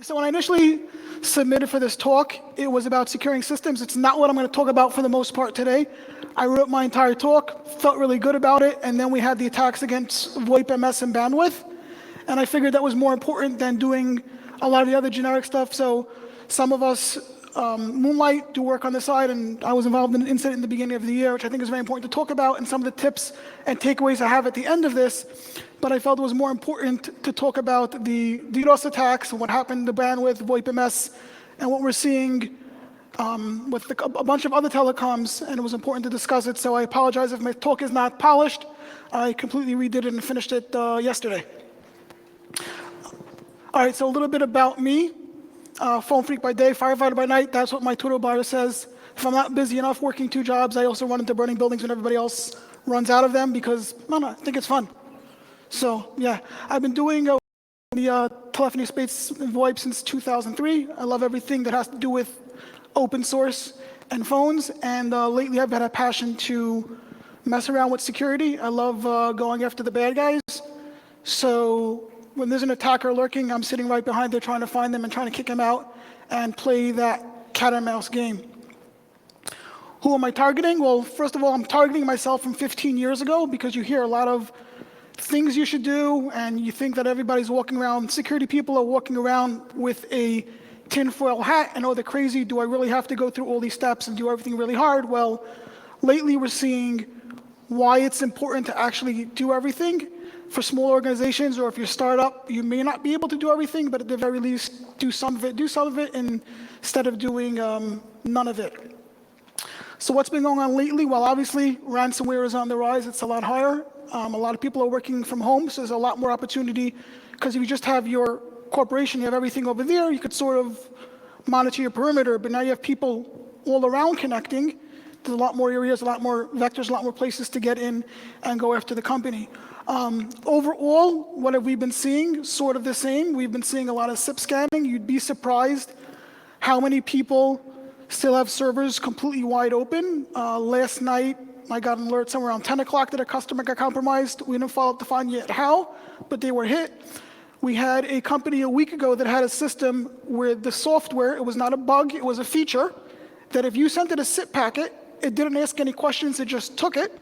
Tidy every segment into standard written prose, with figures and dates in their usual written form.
So when I initially submitted for this talk, it was about securing systems. It's not what I'm going to talk about for the most part today. I wrote my entire talk, felt really good about it, and then we had the attacks against VoIP MS and bandwidth. And I figured that was more important than doing a lot of the other generic stuff. So some of us moonlight, do work on the side, and I was involved in an incident in the beginning of the year, which I think is very important to talk about, and some of the tips and takeaways I have at the end of this. But I felt it was more important to talk about the DDoS attacks, what happened to bandwidth, VoIP MS, and what we're seeing with a bunch of other telecoms, and it was important to discuss it. So I apologize if my talk is not polished. I completely redid it and finished it yesterday. All right, so a little bit about me. Phone freak by day, firefighter by night. That's what my Twitter bio says. If I'm not busy enough working 2 jobs, I also run into burning buildings when everybody else runs out of them because, I don't know, I think it's fun. So yeah, I've been doing the telephony space and VoIP since 2003. I love everything that has to do with open source and phones. And lately I've had a passion to mess around with security. I love going after the bad guys. So when there's an attacker lurking, I'm sitting right behind there trying to find them and trying to kick them out and play that cat and mouse game. Who am I targeting? Well, first of all, I'm targeting myself from 15 years ago because you hear a lot of things you should do and you think that everybody's walking around, security people are walking around with a tinfoil hat and, oh, they're crazy. Do I really have to go through all these steps and do everything really hard? Well, lately we're seeing why it's important to actually do everything. For small organizations, or if you're a startup, you may not be able to do everything, but at the very least, do some of it instead of doing none of it. So what's been going on lately? Well, obviously, ransomware is on the rise. It's a lot higher. A lot of people are working from home, so there's a lot more opportunity, because if you just have your corporation, you have everything over there, you could sort of monitor your perimeter, but now you have people all around connecting. There's a lot more areas, a lot more vectors, a lot more places to get in and go after the company. Overall, what have we been seeing? Sort of the same. We've been seeing a lot of SIP scanning. You'd be surprised how many people still have servers completely wide open. Last night, I got an alert somewhere around 10 o'clock that a customer got compromised. We didn't follow up to find yet how, but they were hit. We had a company a week ago that had a system where the software, it was not a bug, it was a feature, that if you sent it a SIP packet, it didn't ask any questions, it just took it.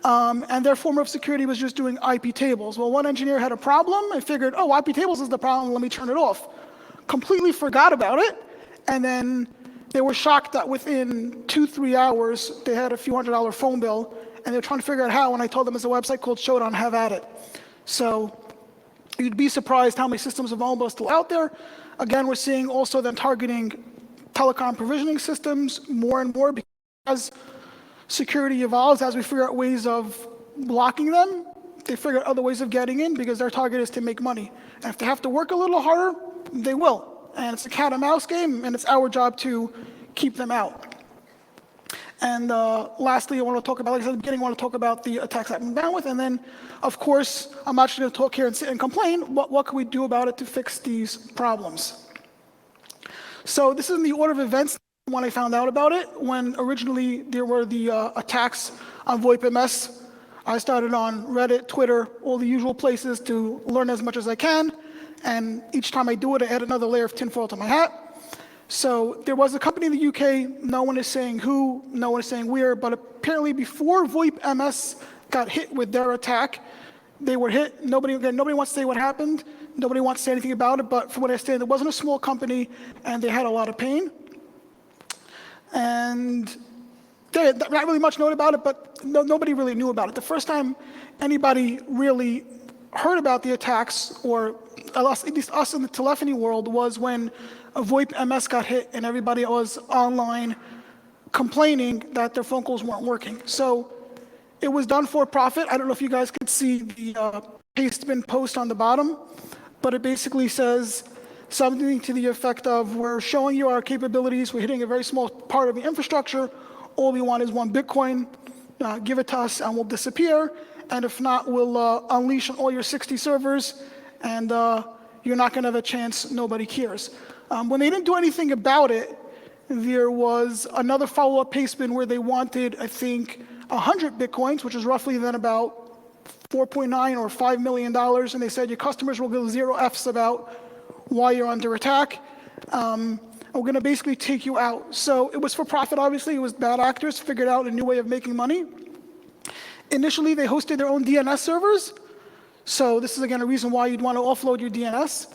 And their form of security was just doing IP tables. Well, one engineer had a problem. I figured, oh, IP tables is the problem, let me turn it off. Completely forgot about it. And then they were shocked that within 2-3 hours, they had a few $100 phone bill, and they were trying to figure out how, and I told them there's a website called Showdown, have at it. So you'd be surprised how many systems of vulnerable are still out there. Again, we're seeing also them targeting telecom provisioning systems more and more because security evolves. As we figure out ways of blocking them, they figure out other ways of getting in because their target is to make money. And if they have to work a little harder, they will. And it's a cat and mouse game, and it's our job to keep them out. And lastly, I want to talk about, like I said at the beginning, I want to talk about the attacks happening bandwidth. And then, of course, I'm not just going to talk here and sit and complain. What can we do about it to fix these problems? So this is in the order of events when I found out about it. When originally there were the attacks on VoIP MS, I started on Reddit, Twitter, all the usual places to learn as much as I can. And each time I do it, I add another layer of tinfoil to my hat. So there was a company in the UK, no one is saying who, no one is saying where, but apparently before VoIP MS got hit with their attack, they were hit. Nobody wants to say what happened. Nobody wants to say anything about it, but from what I understand, it wasn't a small company, and they had a lot of pain. And not really much known about it, but nobody really knew about it. The first time anybody really heard about the attacks, or at least us in the telephony world, was when a VoIP MS got hit and everybody was online complaining that their phone calls weren't working. So it was done for profit. I don't know if you guys could see the pastebin post on the bottom, but it basically says something to the effect of, we're showing you our capabilities, we're hitting a very small part of the infrastructure, all we want is 1 Bitcoin, give it to us and we'll disappear, and if not, we'll unleash on all your 60 servers, and you're not gonna have a chance, nobody cares. When they didn't do anything about it, there was another follow-up pastebin where they wanted, I think, 100 Bitcoins, which is roughly then about $4.9 or $5 million, and they said your customers will get 0 Fs about why you're under attack. We're going to basically take you out. So it was for profit, obviously. It was bad actors figured out a new way of making money. Initially, they hosted their own DNS servers. So this is, again, a reason why you'd want to offload your DNS.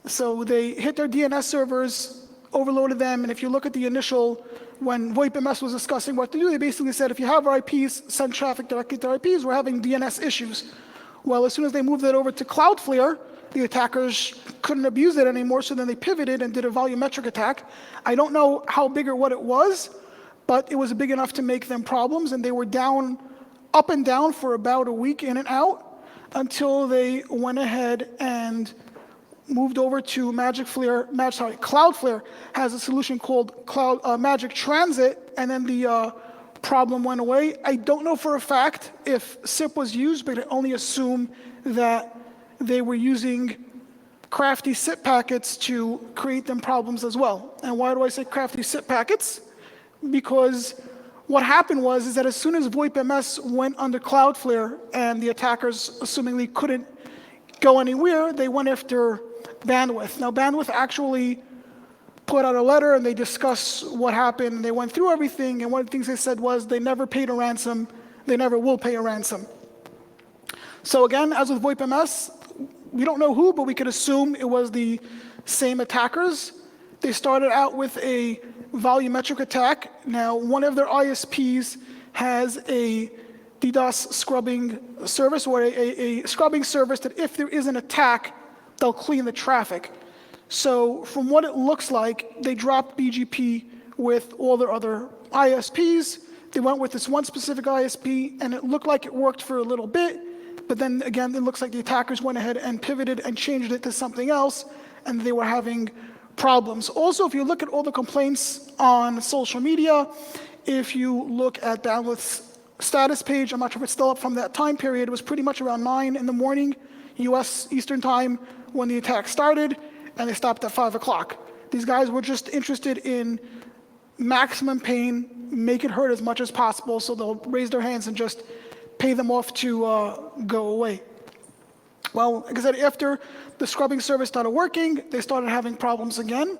So they hit their DNS servers, overloaded them, and if you look at the initial, when VoIP-MS was discussing what to do, they basically said, if you have our IPs, send traffic directly to our IPs, we're having DNS issues. Well, as soon as they moved it over to Cloudflare, the attackers couldn't abuse it anymore, so then they pivoted and did a volumetric attack. I don't know how big or what it was, but it was big enough to make them problems, and they were down, up and down for about a week in and out, until they went ahead and moved over to Cloudflare has a solution called Magic Transit, and then the problem went away. I don't know for a fact if SIP was used, but I only assume that they were using crafty SIP packets to create them problems as well. And why do I say crafty SIP packets? Because what happened is that as soon as VoIP-MS went under Cloudflare and the attackers assumingly couldn't go anywhere, they went after Bandwidth. Now, Bandwidth actually put out a letter and they discussed what happened, and they went through everything, and one of the things they said was they never paid a ransom, they never will pay a ransom. So again, as with VoIP-MS, we don't know who, but we could assume it was the same attackers. They started out with a volumetric attack. Now, one of their ISPs has a DDoS scrubbing service, or a scrubbing service that if there is an attack, they'll clean the traffic. So from what it looks like, they dropped BGP with all their other ISPs. They went with this one specific ISP, and it looked like it worked for a little bit, but then again, it looks like the attackers went ahead and pivoted and changed it to something else, and they were having problems. Also, if you look at all the complaints on social media, if you look at Bandwidth's status page, I'm not sure if it's still up from that time period, it was pretty much around 9 in the morning, US Eastern Time, when the attack started, and they stopped at 5 o'clock. These guys were just interested in maximum pain, make it hurt as much as possible, so they'll raise their hands and just pay them off to go away. Well, like I said, after the scrubbing service started working, they started having problems again.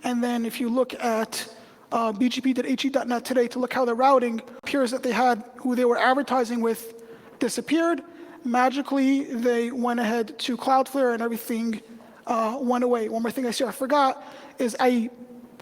And then if you look at bgp.he.net today to look how they're routing, it appears that they had who they were advertising with disappeared. Magically, they went ahead to Cloudflare and everything went away. One more thing I forgot is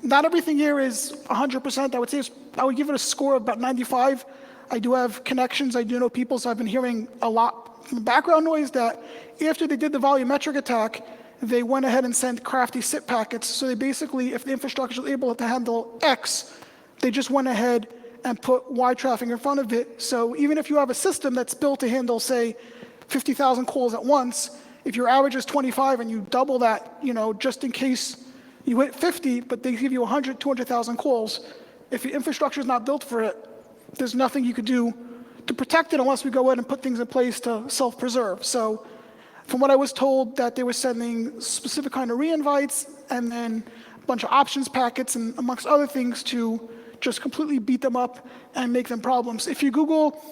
not everything here is 100%. I would say I would give it a score of about 95. I do have connections, I do know people, so I've been hearing a lot from background noise that after they did the volumetric attack, they went ahead and sent crafty SIP packets. So they basically, if the infrastructure is able to handle X, they just went ahead and put Y traffic in front of it. So even if you have a system that's built to handle, say, 50,000 calls at once, if your average is 25 and you double that, just in case you hit 50, but they give you 100, 200,000 calls, if your infrastructure is not built for it, there's nothing you could do to protect it unless we go ahead and put things in place to self-preserve. So from what I was told, that they were sending specific kind of re-invites and then a bunch of options packets and amongst other things to just completely beat them up and make them problems. If you Google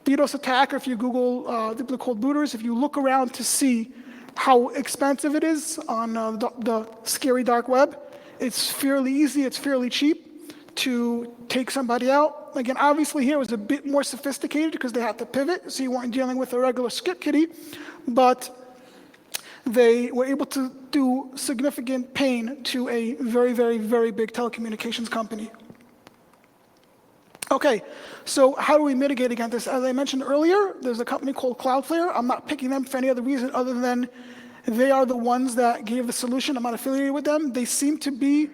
DDoS attack, or if you Google the cold booters, if you look around to see how expensive it is on the scary dark web, it's fairly easy, it's fairly cheap to take somebody out. Again, obviously here it was a bit more sophisticated because they had to pivot, so you weren't dealing with a regular skip kiddie, but they were able to do significant pain to a very, very, very big telecommunications company. Okay, so how do we mitigate against this? As I mentioned earlier, there's a company called Cloudflare. I'm not picking them for any other reason other than they are the ones that gave the solution. I'm not affiliated with them. They seem to be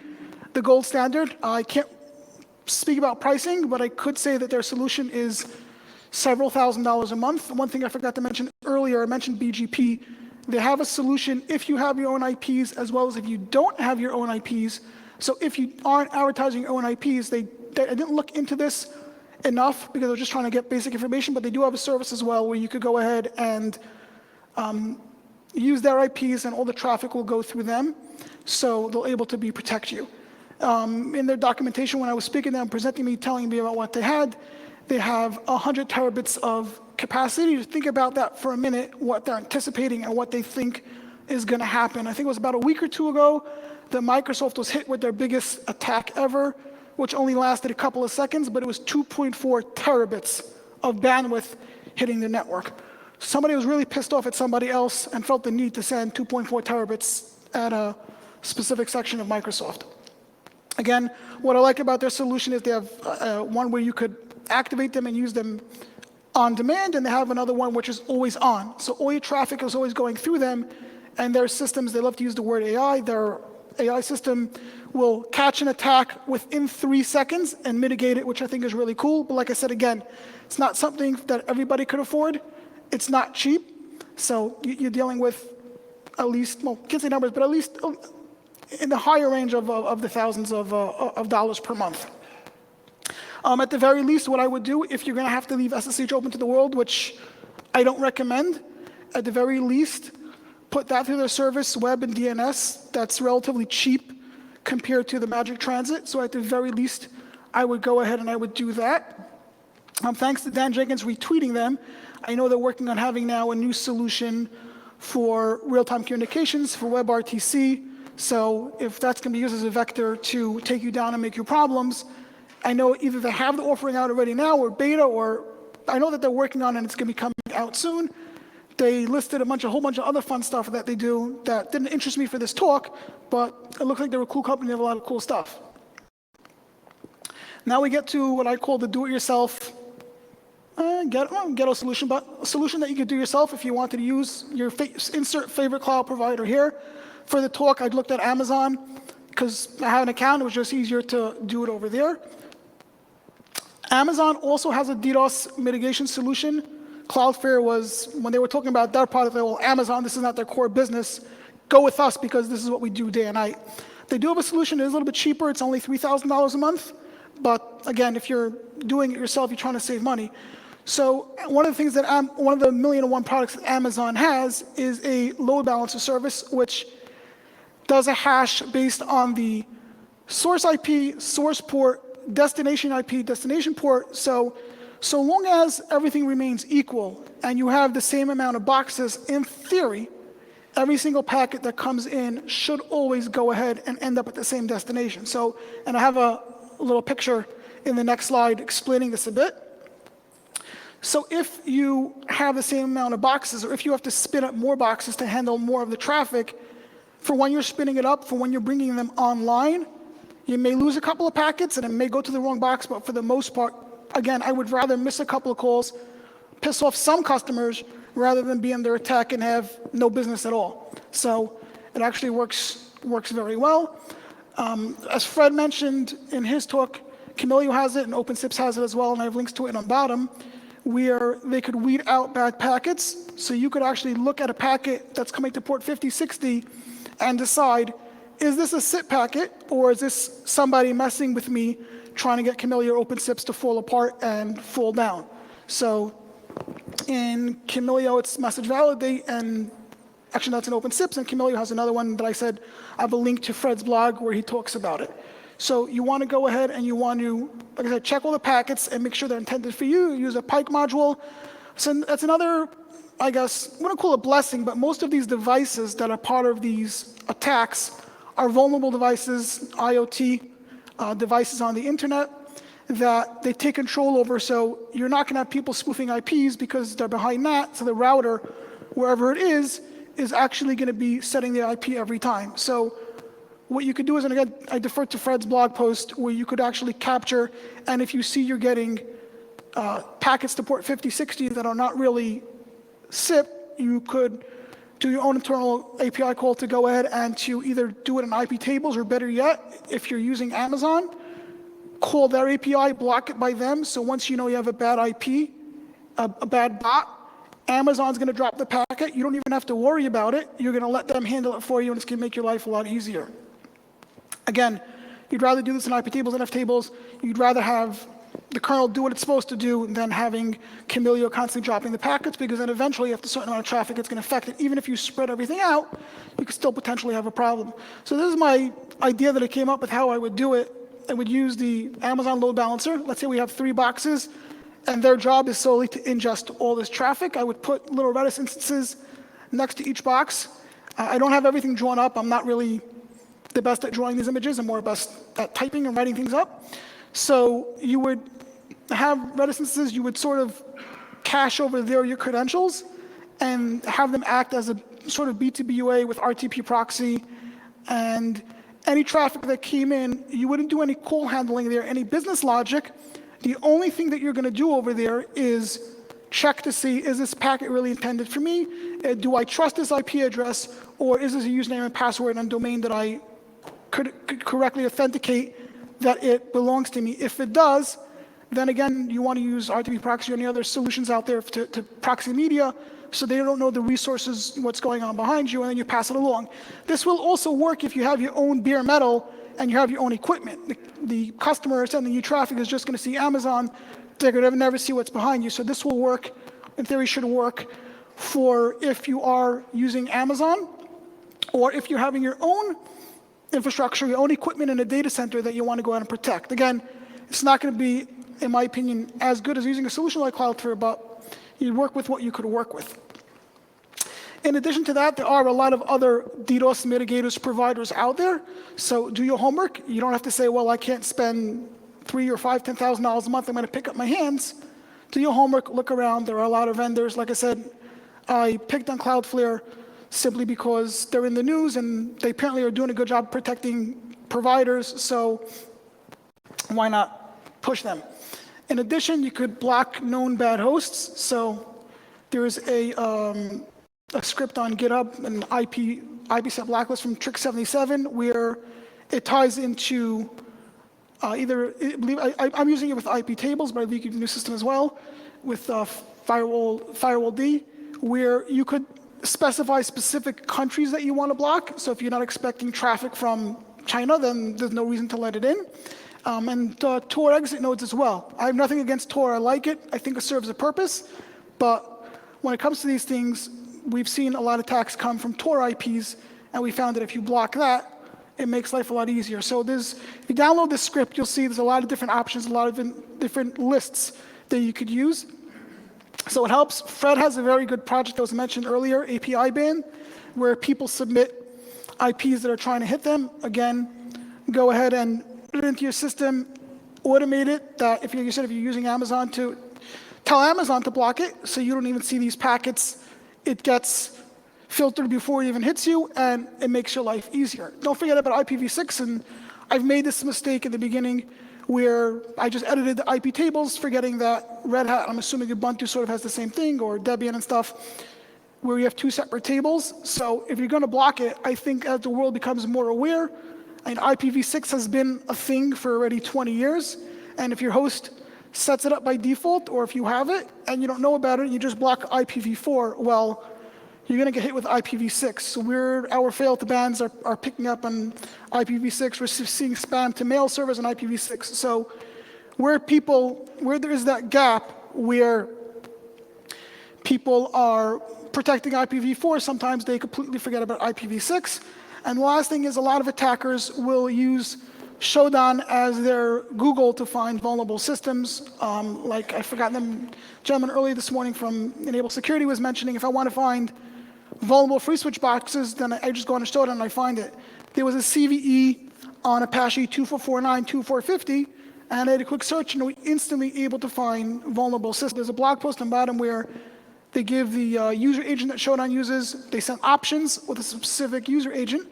the gold standard. I can't speak about pricing, but I could say that their solution is several $1,000s a month. One thing I forgot to mention earlier, I mentioned BGP. They have a solution if you have your own IPs as well as if you don't have your own IPs. So if you aren't advertising your own IPs, I didn't look into this enough because I was just trying to get basic information, but they do have a service as well where you could go ahead and use their IPs and all the traffic will go through them, so they'll able to protect you. In their documentation, when I was speaking to them, presenting me, telling me about what they have 100 terabits of capacity. Think about that for a minute, what they're anticipating and what they think is going to happen. I think it was about a week or two ago that Microsoft was hit with their biggest attack ever, which only lasted a couple of seconds, but it was 2.4 terabits of bandwidth hitting the network. Somebody was really pissed off at somebody else and felt the need to send 2.4 terabits at a specific section of Microsoft. Again, what I like about their solution is they have one where you could activate them and use them on demand, and they have another one which is always on. So all your traffic is always going through them, and their systems, they love to use the word AI, their AI system will catch an attack within 3 seconds and mitigate it, which I think is really cool. But like I said, again, it's not something that everybody could afford. It's not cheap. So you're dealing with at least, well, can't say numbers, but at least in the higher range of the thousands of dollars per month. At the very least, what I would do, if you're going to have to leave SSH open to the world, which I don't recommend, at the very least, put that through their service, web and DNS. That's relatively cheap compared to the Magic Transit. So at the very least, I would go ahead and I would do that. Thanks to Dan Jenkins retweeting them, I know they're working on having now a new solution for real-time communications for WebRTC. So if that's going to be used as a vector to take you down and make your problems, I know either they have the offering out already now or beta, or I know that they're working on it and it's going to be coming out soon. They listed a whole bunch of other fun stuff that they do that didn't interest me for this talk, but it looked like they're a cool company. They have a lot of cool stuff. Now we get to what I call the do-it-yourself ghetto solution, but a solution that you could do yourself if you wanted to use your insert favorite cloud provider here. For the talk, I looked at Amazon because I have an account. It was just easier to do it over there. Amazon also has a DDoS mitigation solution. Cloudflare was, when they were talking about their product, they were, well, Amazon, this is not their core business. Go with us because this is what we do day and night. They do have a solution that is a little bit cheaper. It's only $3,000 a month. But again, if you're doing it yourself, you're trying to save money. So one of the things that, one of the 1,000,001 products that Amazon has is a load balancer service, which does a hash based on the source IP, source port, destination IP, destination port. So long as everything remains equal and you have the same amount of boxes, in theory, every single packet that comes in should always go ahead and end up at the same destination. So, and I have a little picture in the next slide explaining this a bit. So if you have the same amount of boxes, or if you have to spin up more boxes to handle more of the traffic, for when you're spinning it up, for when you're bringing them online, you may lose a couple of packets and it may go to the wrong box, but for the most part, again, I would rather miss a couple of calls, piss off some customers, rather than be under attack and have no business at all. So it actually works very well. As Fred mentioned in his talk, Camilio has it and OpenSIPs has it as well, and I have links to it on the bottom, where they could weed out bad packets. So you could actually look at a packet that's coming to port 5060 and decide, is this a SIP packet, or is this somebody messing with me trying to get Camilio OpenSIPs to fall apart and fall down? So in Camilio, it's message validate, and actually that's an OpenSIPs, and Camilio has another one that I said, I have a link to Fred's blog where he talks about it. So you want to go ahead and you want to, like I said, check all the packets and make sure they're intended for you. Use a Pike module. So that's another, I guess, I wouldn't call it blessing, but most of these devices that are part of these attacks are vulnerable devices, IoT devices on the internet that they take control over. So you're not going to have people spoofing IPs because they're behind that. So the router, wherever it is actually going to be setting the IP every time. So what you could do is, and again, I defer to Fred's blog post, where you could actually capture, and if you see you're getting packets to port 5060 that are not really SIP, you could do your own internal API call to go ahead and to either do it in IP tables, or better yet, if you're using Amazon, call their API, block it by them, so once you know you have a bad IP, a bad bot, Amazon's going to drop the packet. You don't even have to worry about it. You're going to let them handle it for you, and it's going to make your life a lot easier. Again, you'd rather do this in IP tables and F tables. You'd rather have the kernel do what it's supposed to do than having Camilio constantly dropping the packets, because then eventually, after a certain amount of traffic, it's going to affect it. Even if you spread everything out, you could still potentially have a problem. So this is my idea that I came up with how I would do it. I would use the Amazon load balancer. Let's say we have 3 boxes, and their job is solely to ingest all this traffic. I would put little Redis instances next to each box. I don't have everything drawn up. I'm not really the best at drawing these images. I'm more best at typing and writing things up. So you would have Redis instances, you would sort of cache over there your credentials and have them act as a sort of B2B UA with RTP proxy. And any traffic that came in, you wouldn't do any call handling there, any business logic. The only thing that you're going to do over there is check to see, is this packet really intended for me? Do I trust this IP address, or is this a username and password and domain that I could correctly authenticate that it belongs to me? If it does, then again, you want to use RTP proxy or any other solutions out there to proxy media, so they don't know the resources, what's going on behind you, and then you pass it along. This will also work if you have your own bare metal and you have your own equipment. The customer sending you traffic is just going to see Amazon. They're going to never see what's behind you. So this will work, in theory should work, for if you are using Amazon, or if you're having your own infrastructure, your own equipment in a data center that you want to go out and protect. Again, it's not going to be, in my opinion, as good as using a solution like Cloudflare, but you work with what you could work with. In addition to that, there are a lot of other DDoS mitigators providers out there. So do your homework. You don't have to say, well, I can't spend $3,000 or $5,000, $10,000 a month. I'm going to pick up my hands. Do your homework. Look around. There are a lot of vendors. Like I said, I picked on Cloudflare simply because they're in the news and they apparently are doing a good job protecting providers. So why not push them? In addition, you could block known bad hosts. So there's a script on GitHub, an IPsec blacklist from Trick77, where it ties into I'm using it with IP tables, but I believe you can use system as well, with firewall D, where you could specify specific countries that you want to block. So if you're not expecting traffic from China, then there's no reason to let it in. And Tor exit nodes as well. I have nothing against Tor. I like it. I think it serves a purpose. But when it comes to these things, we've seen a lot of attacks come from Tor IPs, and we found that if you block that, it makes life a lot easier. So if you download this script, you'll see there's a lot of different options, a lot of different lists that you could use. So it helps. Fred has a very good project that was mentioned earlier, API ban, where people submit IPs that are trying to hit them. Again, go ahead and put it into your system, automate it, that if you said if you're using Amazon, to tell Amazon to block it, so you don't even see these packets. It gets filtered before it even hits you, and it makes your life easier. Don't forget about IPv6, and I've made this mistake in the beginning where I just edited the IP tables, forgetting that Red Hat, I'm assuming Ubuntu sort of has the same thing, or Debian and stuff, where you have two separate tables. So if you're going to block it, I think as the world becomes more aware, and IPv6 has been a thing for already 20 years, and if your host sets it up by default, or if you have it and you don't know about it, you just block IPv4, well, you're going to get hit with IPv6. So our failed bans are picking up on IPv6. We're seeing spam to mail servers on IPv6. So where there is that gap where people are protecting IPv4, sometimes they completely forget about IPv6. And the last thing is a lot of attackers will use Shodan as their Google to find vulnerable systems. Like I forgot them, gentleman earlier this morning from Enable Security was mentioning, if I want to find vulnerable free switch boxes, then I just go on to Shodan and I find it. There was a CVE on Apache 2449-2450, and I had a quick search and we instantly able to find vulnerable systems. There's a blog post on the bottom where they give the user agent that Shodan uses, they send options with a specific user agent.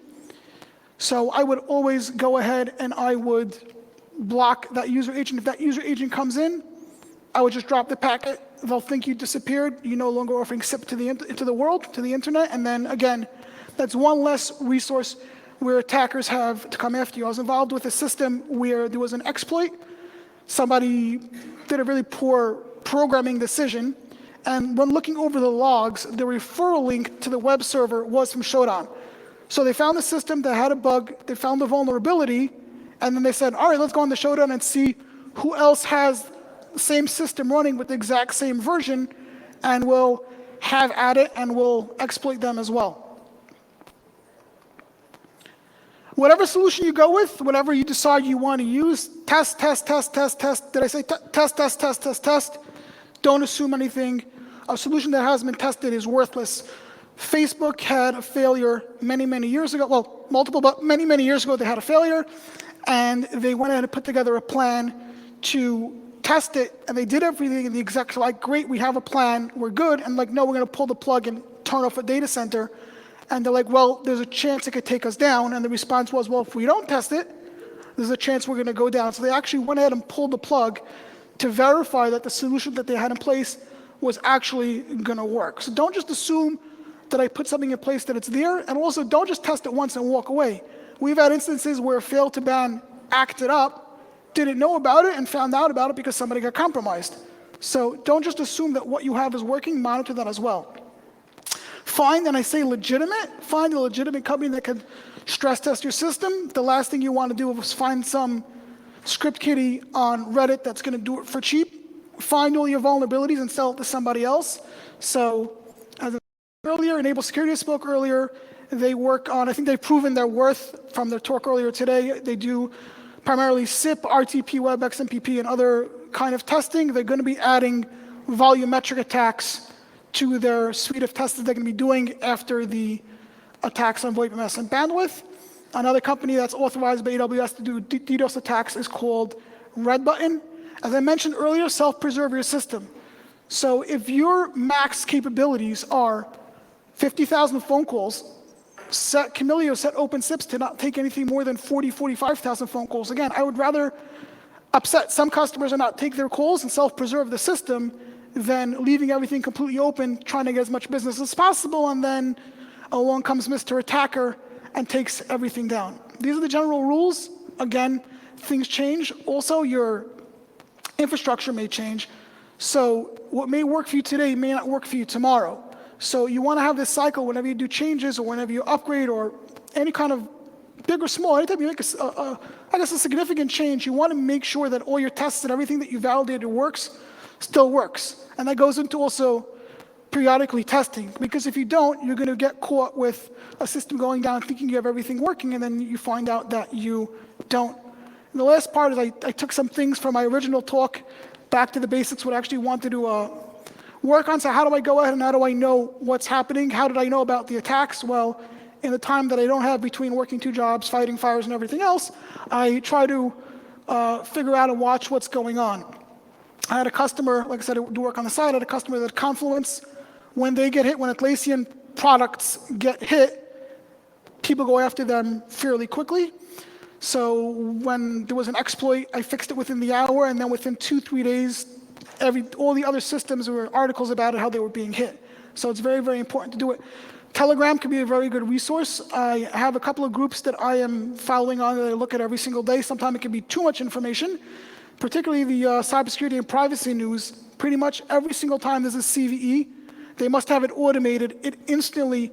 So I would always go ahead and I would block that user agent. If that user agent comes in, I would just drop the packet. They'll think you disappeared. You're no longer offering SIP to the world, to the internet. And then again, that's one less resource where attackers have to come after you. I was involved with a system where there was an exploit. Somebody did a really poor programming decision. And when looking over the logs, the referral link to the web server was from Shodan. So they found the system that had a bug, they found the vulnerability, and then they said, all right, let's go on the Shodan and see who else has the same system running with the exact same version, and we'll have at it and we'll exploit them as well. Whatever solution you go with, whatever you decide you want to use, test, test, test, test, test. Did I say test, test, test, test, test? Don't assume anything. A solution that hasn't been tested is worthless. Facebook had a failure many, many years ago. Well, multiple, but many, many years ago they had a failure, and they went ahead and put together a plan to test it, and they did everything, and the execs were like, great, we have a plan, we're good, and like, no, we're gonna pull the plug and turn off a data center. And they're like, well, there's a chance it could take us down, and the response was, well, if we don't test it, there's a chance we're gonna go down. So they actually went ahead and pulled the plug to verify that the solution that they had in place was actually gonna work. So don't just assume that I put something in place that it's there, and also don't just test it once and walk away. We've had instances where failed to ban acted up, didn't know about it, and found out about it because somebody got compromised. So don't just assume that what you have is working, monitor that as well. Find, and I say legitimate, find a legitimate company that can stress test your system. The last thing you want to do is find some script kiddie on Reddit that's gonna do it for cheap. Find all your vulnerabilities and sell it to somebody else. So, as I said earlier, Enable Security I spoke earlier, they work on, I think they've proven their worth from their talk earlier today. They do primarily SIP, RTP, WebEx, MPP, and other kind of testing. They're gonna be adding volumetric attacks to their suite of tests that they're gonna be doing after the attacks on VoIP, MS, and bandwidth. Another company that's authorized by AWS to do DDoS attacks is called Redbutton. As I mentioned earlier, self-preserve your system. So if your max capabilities are 50,000 phone calls, set Camillio, set open SIPs to not take anything more than 40, 45,000 phone calls. Again, I would rather upset some customers and not take their calls and self-preserve the system than leaving everything completely open, trying to get as much business as possible, and then along comes Mr. Attacker and takes everything down. These are the general rules. Again, things change. Also, your infrastructure may change. So what may work for you today may not work for you tomorrow. So you want to have this cycle whenever you do changes or whenever you upgrade or any kind of big or small, anytime you make a significant change, you want to make sure that all your tests and everything that you validated works, still works. And that goes into also periodically testing, because if you don't, you're going to get caught with a system going down thinking you have everything working, and then you find out that you don't. And the last part is I took some things from my original talk back to the basics, what I actually wanted to work on. So how do I go ahead and how do I know what's happening? How did I know about the attacks? Well, in the time that I don't have between working 2 jobs, fighting fires and everything else, I try to figure out and watch what's going on. I had a customer, like I said, I do work on the side, I had a customer that Confluence, when they get hit, when Atlassian products get hit, people go after them fairly quickly. So when there was an exploit, I fixed it within the hour, and then within 2-3 days, all the other systems, there were articles about it, how they were being hit. So it's very, very important to do it. Telegram can be a very good resource. I have a couple of groups that I am following on that I look at every single day. Sometimes it can be too much information, particularly the cybersecurity and privacy news. Pretty much every single time there's a CVE, they must have it automated. It instantly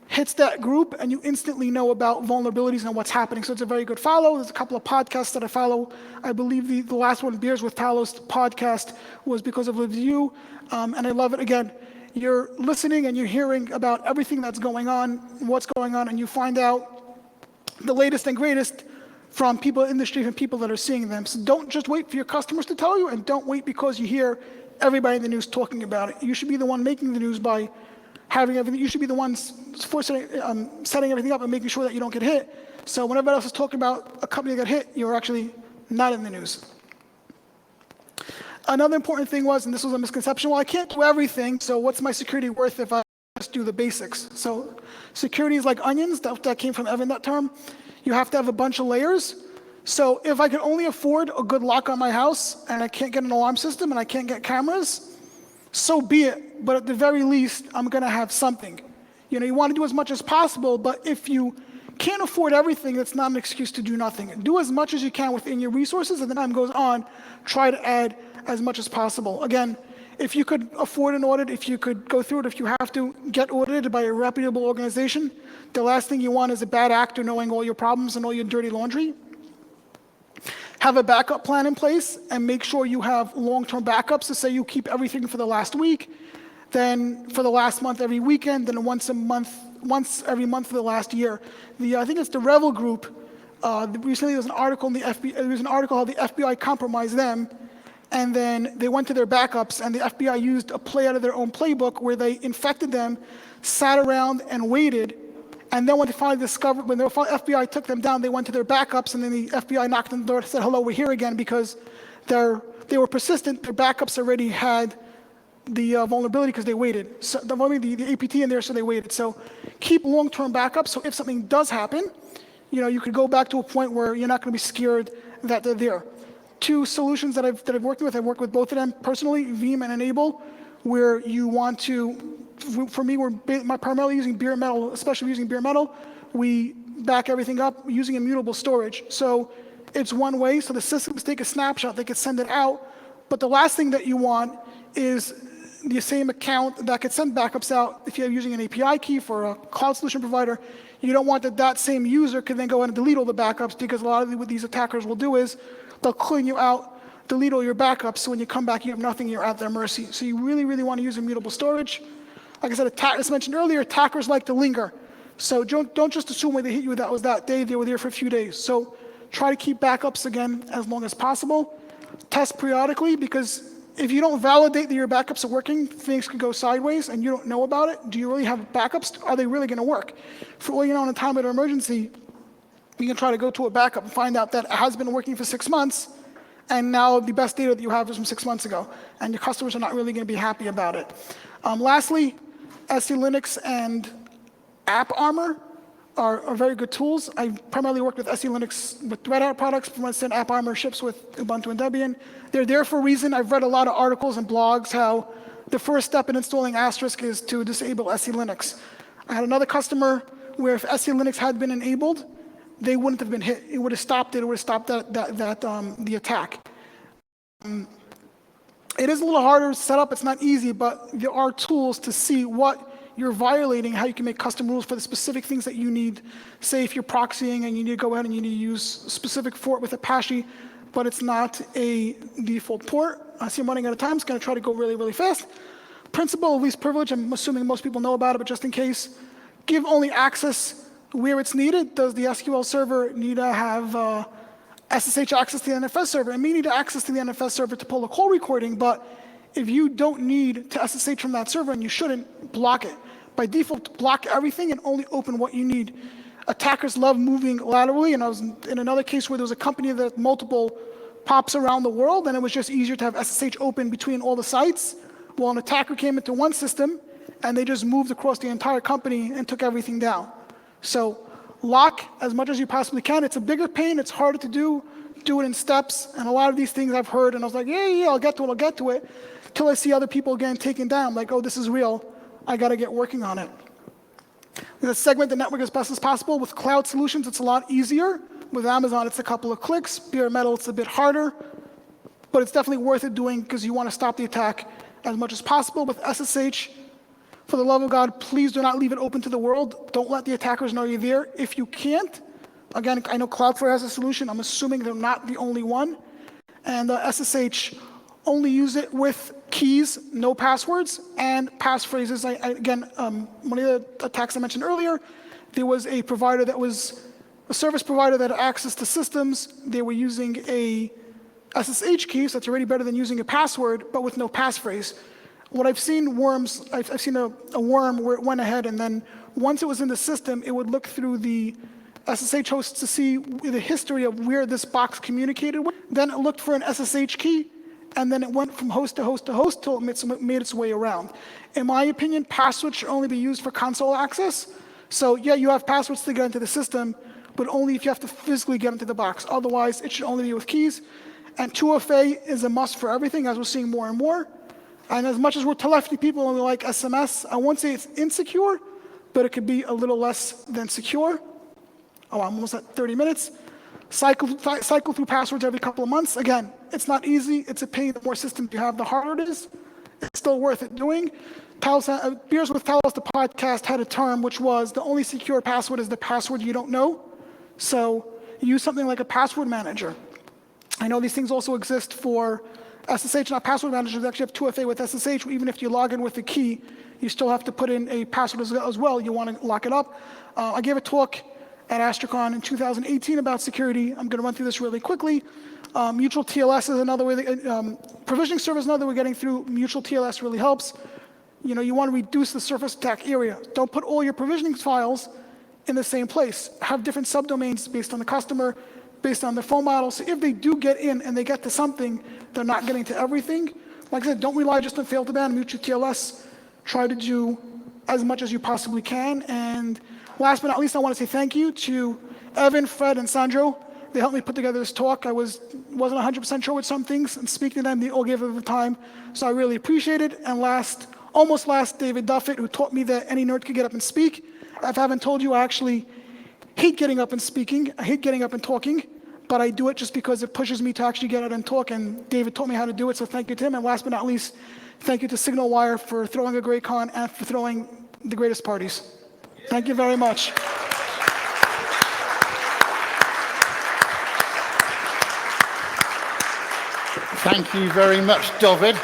hits that group, and you instantly know about vulnerabilities and what's happening. So it's a very good follow. There's a couple of podcasts that I follow. I believe the last one, Beers with Talos podcast, was because of review, and I love it. Again, you're listening and you're hearing about everything that's going on, what's going on, and you find out the latest and greatest from people in the industry and people that are seeing them. So don't just wait for your customers to tell you, and don't wait because you hear everybody in the news talking about it. You should be the one making the news by having everything. You should be the ones setting everything up and making sure that you don't get hit. So when everybody else is talking about a company that got hit, you're actually not in the news. Another important thing was, and this was a misconception, well, I can't do everything, so what's my security worth if I just do the basics? So security is like onions. That came from Evan, that term. You have to have a bunch of layers. So if I can only afford a good lock on my house and I can't get an alarm system and I can't get cameras, so be it. But at the very least, I'm going to have something. You want to do as much as possible, but if you can't afford everything, that's not an excuse to do nothing. Do as much as you can within your resources, and then time goes on, try to add as much as possible. Again, if you could afford an audit, if you could go through it, if you have to get audited by a reputable organization, the last thing you want is a bad actor knowing all your problems and all your dirty laundry. Have a backup plan in place and make sure you have long-term backups to say you keep everything for the last week, then for the last month every weekend, then once every month for the last year. I think it's the Revel Group. Recently there was an article in the FBI, there was an article how the FBI compromised them, and then they went to their backups, and the FBI used a play out of their own playbook where they infected them, sat around and waited, and then when they finally discovered, when the FBI took them down, they went to their backups, and then the FBI knocked on the door and said, hello, we're here again, because they were persistent. Their backups already had the vulnerability because they waited. So the APT in there, so they waited. So keep long-term backups, so if something does happen, you could go back to a point where you're not going to be scared that they're there. Two solutions that I've worked with, I've worked with both of them personally, Veeam and Enable, where you want to, for me, we're primarily using bare metal, especially using bare metal. We back everything up using immutable storage. So it's one way, so the systems take a snapshot, they could send it out, but the last thing that you want is the same account that could send backups out. If you're using an API key for a cloud solution provider, you don't want that same user could then go ahead and delete all the backups, because a lot of what these attackers will do is they'll clean you out, delete all your backups, so when you come back, you have nothing, you're at their mercy. So you really, really want to use immutable storage. Like I said, as mentioned earlier, attackers like to linger. So don't just assume when they hit you that was that day, they were there for a few days. So try to keep backups, again, as long as possible. Test periodically, because if you don't validate that your backups are working, things could go sideways and you don't know about it. Do you really have backups? Are they really going to work? For all you know, in a time of emergency, you can try to go to a backup and find out that it has been working for 6 months, and now the best data that you have is from 6 months ago, and your customers are not really going to be happy about it. Lastly, SE Linux and AppArmor are very good tools. I primarily work with SE Linux with Red Hat products, but once then AppArmor ships with Ubuntu and Debian. They're there for a reason. I've read a lot of articles and blogs how the first step in installing Asterisk is to disable SE Linux. I had another customer where if SE Linux had been enabled, they wouldn't have been hit. It would have stopped it. It would have stopped the attack. It is a little harder to set up. It's not easy, but there are tools to see what you're violating, how you can make custom rules for the specific things that you need. Say if you're proxying and you need to go ahead and you need to use a specific port with Apache, but it's not a default port. I see I'm running out of time. It's going to try to go really, really fast. Principle of least privilege, I'm assuming most people know about it, but just in case, give only access where it's needed. Does the SQL server need to have SSH access to the NFS server? It may need access to the NFS server to pull a call recording, but if you don't need to SSH from that server, and you shouldn't, block it. By default, block everything and only open what you need. Attackers love moving laterally, and I was in another case where there was a company that had multiple POPs around the world, and it was just easier to have SSH open between all the sites. Well, an attacker came into one system, and they just moved across the entire company and took everything down. So lock as much as you possibly can. It's a bigger pain. It's harder to do it in steps. And a lot of these things I've heard, and I was like, yeah, I'll get to it, till I see other people getting taken down. Like, oh, this is real. I got to get working on it. We're going to segment the network as best as possible. With cloud solutions, it's a lot easier. With Amazon, it's a couple of clicks. Bare metal, it's a bit harder. But it's definitely worth it doing because you want to stop the attack as much as possible. With SSH, for the love of God, please do not leave it open to the world. Don't let the attackers know you're there. If you can't, again, I know Cloudflare has a solution. I'm assuming they're not the only one. And SSH, only use it with keys, no passwords, and passphrases. Again, one of the attacks I mentioned earlier, there was a provider that was a service provider that had access to systems. They were using a SSH key, so that's already better than using a password, but with no passphrase. What I've seen worms, I've seen a worm where it went ahead, and then once it was in the system, it would look through the SSH hosts to see the history of where this box communicated with. Then it looked for an SSH key, and then it went from host to host to host till it made its way around. In my opinion, passwords should only be used for console access. So yeah, you have passwords to get into the system, but only if you have to physically get into the box. Otherwise, it should only be with keys. And 2FA is a must for everything, as we're seeing more and more. And as much as we're telephony people and we like SMS, I won't say it's insecure, but it could be a little less than secure. Oh, I'm almost at 30 minutes. Cycle through passwords every couple of months. Again, it's not easy. It's a pain. The more systems you have, the harder it is. It's still worth it doing. Beers with Talos, the podcast, had a term which was the only secure password is the password you don't know. So use something like a password manager. I know these things also exist for SSH, not password managers. Actually have 2FA with SSH. Even if you log in with a key, you still have to put in a password as well. You want to lock it up. I gave a talk at Astrocon in 2018 about security. I'm going to run through this really quickly. Mutual TLS is another way, provisioning service is another way we're getting through. Mutual TLS really helps. You want to reduce the surface attack area. Don't put all your provisioning files in the same place. Have different subdomains based on the customer, based on their phone model. So if they do get in and they get to something, they're not getting to everything. Like I said, don't rely just on fail to ban, mutual TLS. Try to do as much as you possibly can. And last but not least, I want to say thank you to Evan, Fred, and Sandro. They helped me put together this talk. I wasn't 100% sure with some things, and speaking to them, they all gave it the time. So I really appreciate it. And almost last, David Duffett, who taught me that any nerd could get up and speak. If I haven't told you, I actually hate getting up and speaking. I hate getting up and talking, but I do it just because it pushes me to actually get out and talk, and David taught me how to do it, so thank you to him. And last but not least, thank you to Signal Wire for throwing a great con and for throwing the greatest parties. Thank you very much. Thank you very much, Dovid,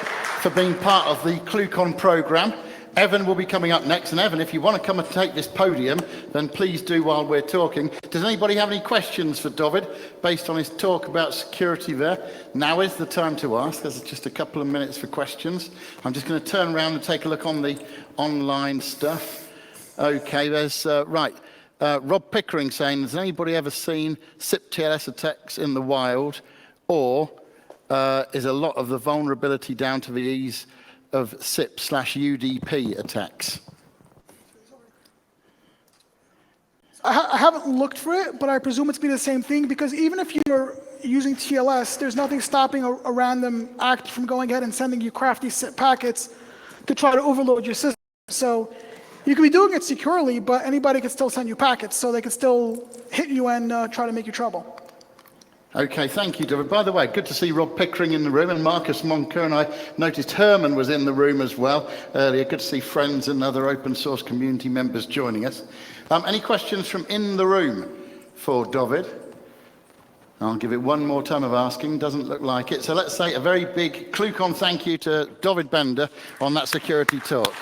for being part of the ClueCon program. Evan will be coming up next, and Evan, if you want to come and take this podium, then please do while we're talking. Does anybody have any questions for Dovid based on his talk about security there? Now is the time to ask. There's just a couple of minutes for questions. I'm just going to turn around and take a look on the online stuff. Okay, there's, Rob Pickering saying, has anybody ever seen SIP TLS attacks in the wild, or is a lot of the vulnerability down to the ease of SIP/UDP attacks? I haven't looked for it, but I presume it's be the same thing, because even if you're using TLS, there's nothing stopping a random act from going ahead and sending you crafty SIP packets to try to overload your system. So you could be doing it securely, but anybody could still send you packets, so they could still hit you and try to make you trouble. Okay, thank you, David. By the way, good to see Rob Pickering in the room, and Marcus Monker, and I noticed Herman was in the room as well earlier. Good to see friends and other open source community members joining us. Any questions from in the room for Dovid? I'll give it one more time of asking, doesn't look like it. So let's say a very big ClueCon thank you to Dovid Bender on that security talk.